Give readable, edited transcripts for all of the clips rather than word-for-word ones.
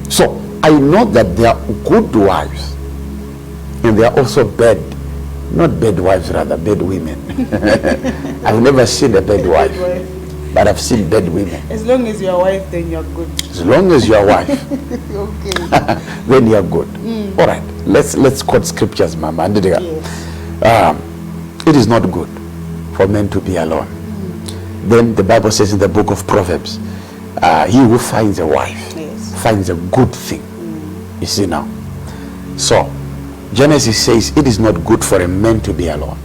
So I know that there are good wives and there are also bad, not bad wives, rather bad women. I've never seen a bad wife, but I've seen bad women. As long as you're a wife, then you're good. As long as you're a wife, Okay. then you're good. All right, let's quote scriptures, Mama. Yes. It is not good for men to be alone. Then the Bible says in the book of Proverbs, he who finds a wife finds a good thing. You see now. So Genesis says it is not good for a man to be alone.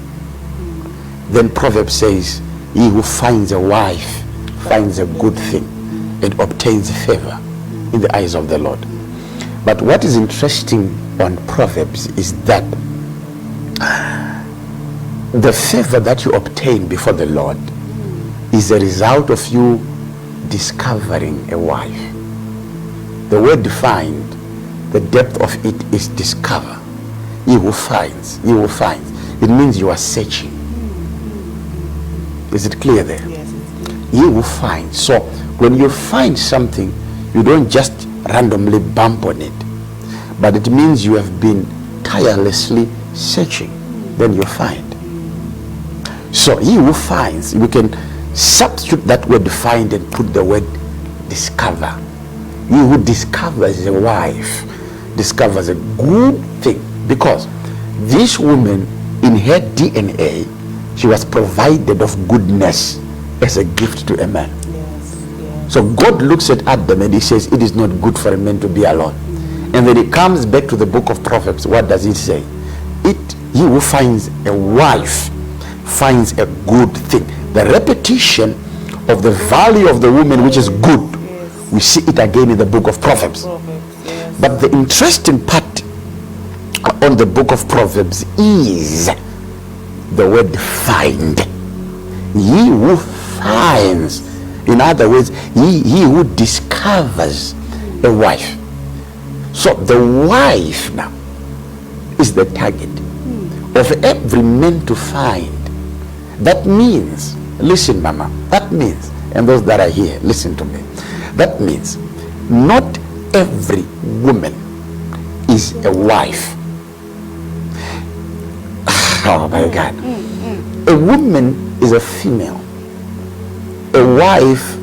Then Proverbs says he who finds a wife finds a good thing and obtains favor in the eyes of the Lord. But what is interesting on Proverbs is that the favor that you obtain before the Lord is a result of you discovering a wife. The word find, the depth of it is discover. He who finds, he who finds. It means you are searching. Is it clear there? Yes, it's clear. He who finds. So when you find something, you don't just randomly bump on it, but it means you have been tirelessly searching. Then you find. So he who finds, we can substitute that word find and put the word discover. He who discovers a wife discovers a good thing, because this woman, in her DNA, she was provided of goodness as a gift to a man. Yes. So God looks at Adam and he says it is not good for a man to be alone. And then he comes back to the book of Proverbs. What does it say? He who finds a wife finds a good thing. The repetition of the value of the woman, which is good, we see it again in the book of Proverbs. Yes. But the interesting part on the book of Proverbs is the word find. He who finds, in other words, he who discovers a wife. So the wife now is the target of every man to find. That means, listen, Mama, that means, and those that are here, listen to me. That means not every woman is a wife. Oh my God. A woman is a female. A wife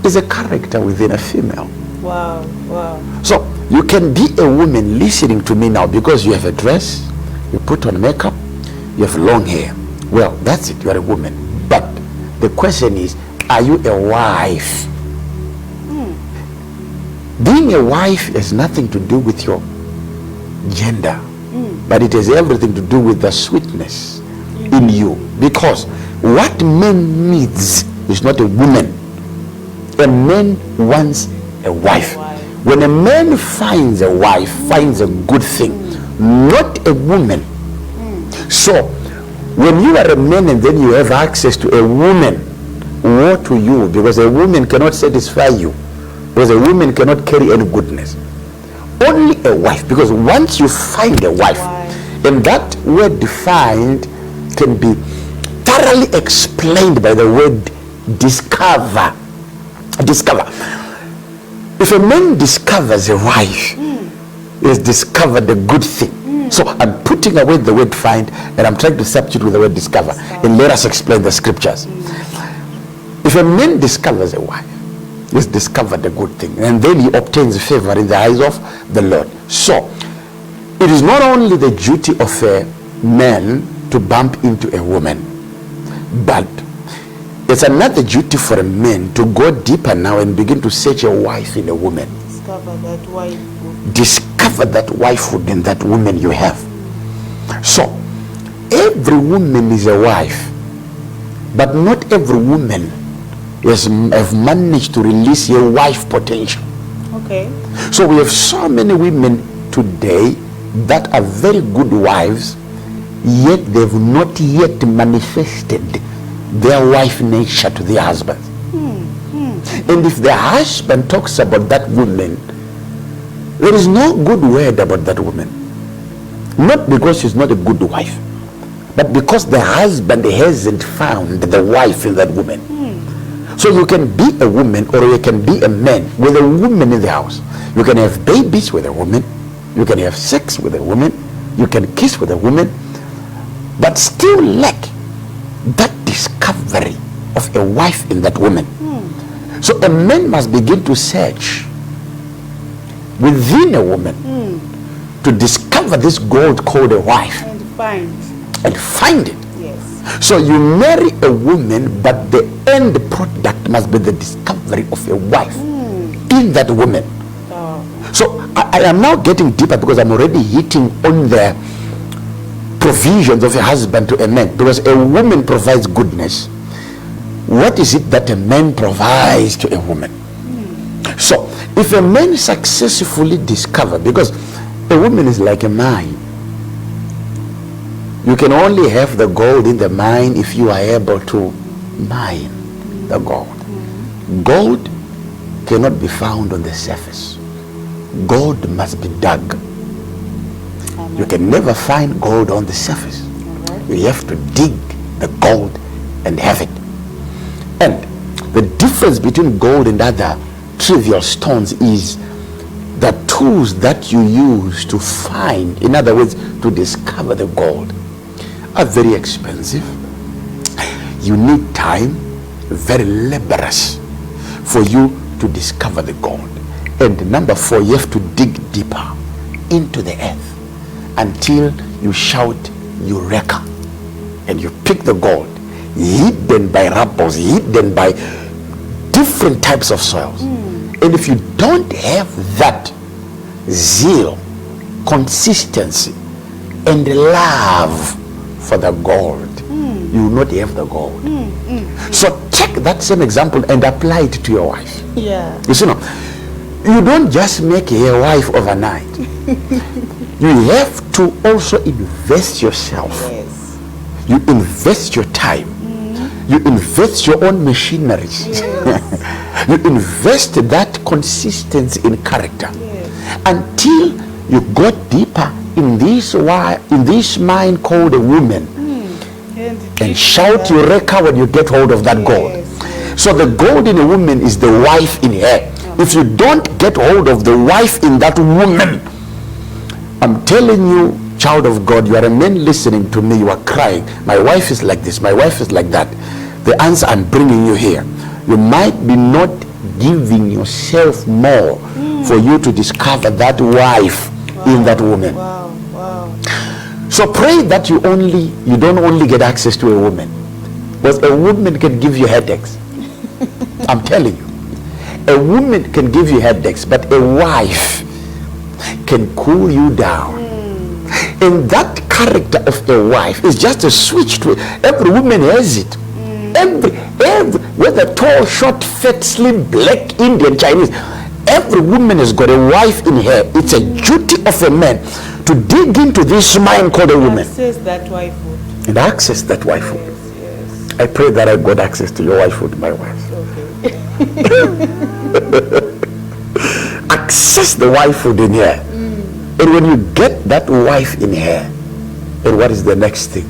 is a character within a female. Wow. So you can be a woman listening to me now because you have a dress, you put on makeup, you have long hair. Well, that's it, you are a woman. But the question is, are you a wife? Being a wife has nothing to do with your gender, but it has everything to do with the sweetness in you. Because what man needs is not a woman. A man wants a wife. When a man finds a wife, finds a good thing, not a woman. So when you are a man and then you have access to a woman, woe to you, because a woman cannot satisfy you, because a woman cannot carry any goodness. Only a wife, because once you find a wife, and that word defined can be thoroughly explained by the word discover. If a man discovers a wife, he has discovered a good thing. So I'm putting away the word find and I'm trying to substitute with the word discover. And let us explain the scriptures. If a man discovers a wife, he has discovered a good thing, and then he obtains favor in the eyes of the Lord. So it is not only the duty of a man to bump into a woman, but it's another duty for a man to go deeper now and begin to search a wife in a woman. Discover that wifehood. Discover that wifehood in that woman you have. So every woman is a wife, but not every woman have managed to release your wife potential. Okay. So we have so many women today that are very good wives, yet they've not yet manifested their wife nature to their husband. And if the husband talks about that woman, there is no good word about that woman. Not because she's not a good wife, but because the husband hasn't found the wife in that woman. So you can be a woman or you can be a man with a woman in the house. You can have babies with a woman. You can have sex with a woman. You can kiss with a woman. But still lack that discovery of a wife in that woman. So a man must begin to search within a woman to discover this gold called a wife. And find it. Yes. So you marry a woman, but the end product must be the discovery of a wife in that woman. So I am now getting deeper because I'm already hitting on the provisions of a husband to a man, because a woman provides goodness. What is it that a man provides to a woman? So if a man successfully discover, because a woman is like a mine, you can only have the gold in the mine if you are able to mine the gold. Gold cannot be found on the surface. Gold must be dug. You can never find gold on the surface. You have to dig the gold and have it. And the difference between gold and other trivial stones is the tools that you use to find, in other words, to discover the gold, are very expensive. You need time, very laborious, for you to discover the gold. And number 4, you have to dig deeper into the earth until you shout Eureka, and you pick the gold, hidden by rubbles, hidden by different types of soils. And if you don't have that zeal, consistency, and love for the gold, you will not have the gold. So take that same example and apply it to your wife. Yeah. You see, no, you don't just make a wife overnight. You have to also invest yourself. Yes. You invest your time. You invest your own machineries. Yes. You invest that consistency in character. Yes. Until you go deeper in this mind called a woman, and shout Eureka when you get hold of that gold. Yes. So the gold in a woman is the wife in her. If you don't get hold of the wife in that woman, I'm telling you, child of God, you are a man listening to me, you are crying, my wife is like this, my wife is like that. The answer I'm bringing you here, you might be not giving yourself more for you to discover that wife in that woman. Wow. So pray that you don't only get access to a woman, because a woman can give you headaches. I'm telling you, a woman can give you headaches, but a wife can cool you down. And that character of a wife is just a switch to it. Every woman has it. Every whether tall, short, fat, slim, black, Indian, Chinese, every woman has got a wife in her. It's a duty of a man to dig into this mind called a woman. Access that wifehood. And access that wifehood. Yes. I pray that I got access to your wifehood, my wife. Okay. Access the wifehood in her. And when you get that wife in her, and what is the next thing?